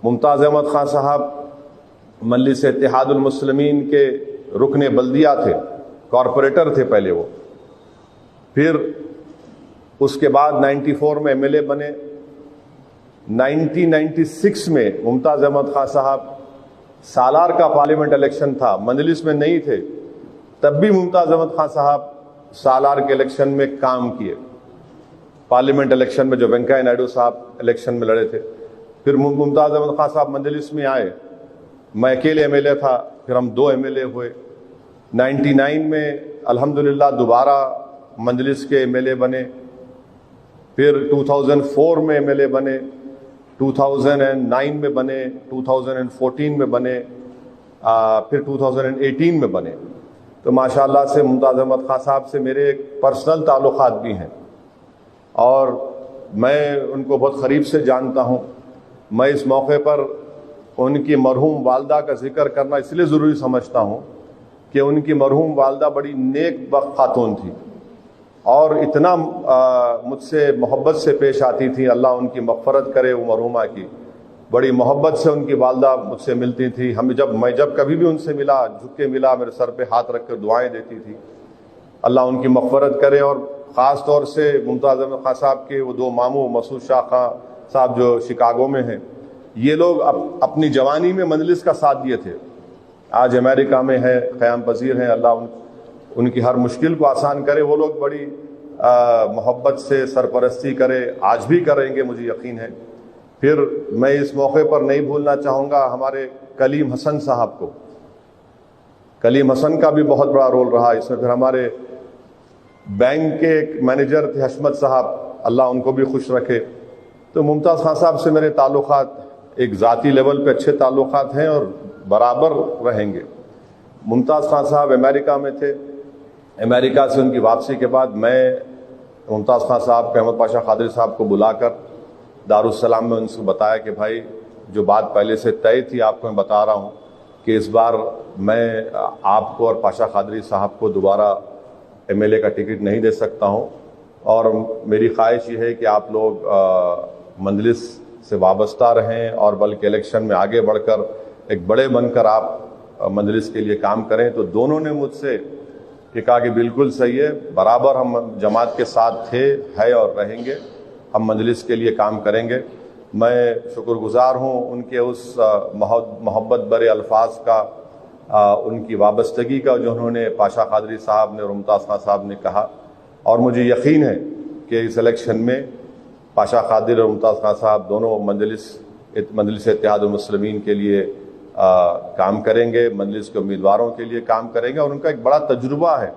मुमताज़ अहमद खान साहब मजलिस इत्तेहादुल मुस्लिमीन के रुकन बल्दिया थे, कॉरपोरेटर थे पहले वो। फिर उसके बाद 94 में एमएलए बने। 1996 में मुमताज़ अहमद खान साहब सालार का पार्लियामेंट इलेक्शन था, मजलिस में नहीं थे, तब भी मुमताज़ अहमद खान साहब सालार के इलेक्शन में काम किए। पार्लियामेंट इलेक्शन में जो वेंकैया नायडू साहब इलेक्शन में लड़े थे, फिर मुमताज़ अहमद खान साहब मजलिस में आए। मैं अकेले एमएलए था, फिर हम 2 एमएलए हुए। 99 में अल्हम्दुलिल्लाह दोबारा मजलिस के एमएलए बने। फिर 2004 में एमएलए बने, 2009 में बने, 2014 में बने, फिर 2018 में बने। तो माशाअल्लाह से मुमताज़ अहमद खान साहब से मेरे पर्सनल ताल्लुकात भी हैं और मैं उनको बहुत करीब से जानता हूँ। मैं इस मौके पर उनकी मरहूम वालदा का जिक्र करना इसलिए ज़रूरी समझता हूँ कि उनकी मरहूम वालदा बड़ी नेक बख्त खातून थी और इतना मुझसे मोहब्बत से पेश आती थी। अल्लाह उनकी मग़फ़रत करे वो मरहूमा की। बड़ी मोहब्बत से उनकी वालदा मुझसे मिलती थी। मैं जब कभी भी उनसे मिला, झुक के मिला, मेरे सर पे हाथ रख कर दुआएं देती थी। अल्लाह उनकी मग़फ़रत करे। और ख़ास तौर से मुमताज़ अहमद खान साहब के वो 2 मामू मसूद शाह खान साहब जो शिकागो में हैं, ये लोग अपनी जवानी में मजलिस का साथ दिए थे। आज अमेरिका में है, क़याम पज़ीर हैं। अल्लाह उनकी हर मुश्किल को आसान करे। वो लोग बड़ी मोहब्बत से सरपरस्ती करे, आज भी करेंगे, मुझे यकीन है। फिर मैं इस मौके पर नहीं भूलना चाहूँगा हमारे कलीम हसन साहब को। कलीम हसन का भी बहुत बड़ा रोल रहा इसमें। फिर हमारे बैंक के एक मैनेजर थे हशमत साहब, अल्लाह उनको भी खुश रखे। तो मुमताज़ खान साहब से मेरे ताल्लुकात एक ज़ाती लेवल पे अच्छे ताल्लुकात हैं और बराबर रहेंगे। मुमताज़ खान साहब अमेरिका में थे। अमेरिका से उनकी वापसी के बाद मैं मुमताज़ खान साहब के अहमद पाशा कादरी साहब को बुलाकर दारुस्सलाम में उनसे बताया कि भाई जो बात पहले से तय थी आपको मैं बता रहा हूँ कि इस बार मैं आपको और पाशा कादरी साहब को दोबारा एमएलए का टिकट नहीं दे सकता हूँ और मेरी ख्वाहिश ये है कि आप लोग मजलिस से वाबस्ता रहें और बल्कि इलेक्शन में आगे बढ़कर एक बड़े बनकर आप मजलिस के लिए काम करें। तो दोनों ने मुझसे ये कहा कि बिल्कुल सही है, बराबर हम जमात के साथ थे, है और रहेंगे, हम मजलिस के लिए काम करेंगे। मैं शुक्रगुजार हूँ उनके उस मोहब्बत भरे अल्फाज का, उनकी वाबस्तगी का जो उन्होंने पाशा कादरी साहब ने और मुमताज़ खान साहब ने कहा। और मुझे यकीन है कि इस इलेक्शन में पाशा कादरी और मुमताज़ खान साहब दोनों मजलिस इत्तेहादुल मुस्लिमीन के लिए काम करेंगे, मजलिस के उम्मीदवारों के लिए काम करेंगे। और उनका एक बड़ा तजुर्बा है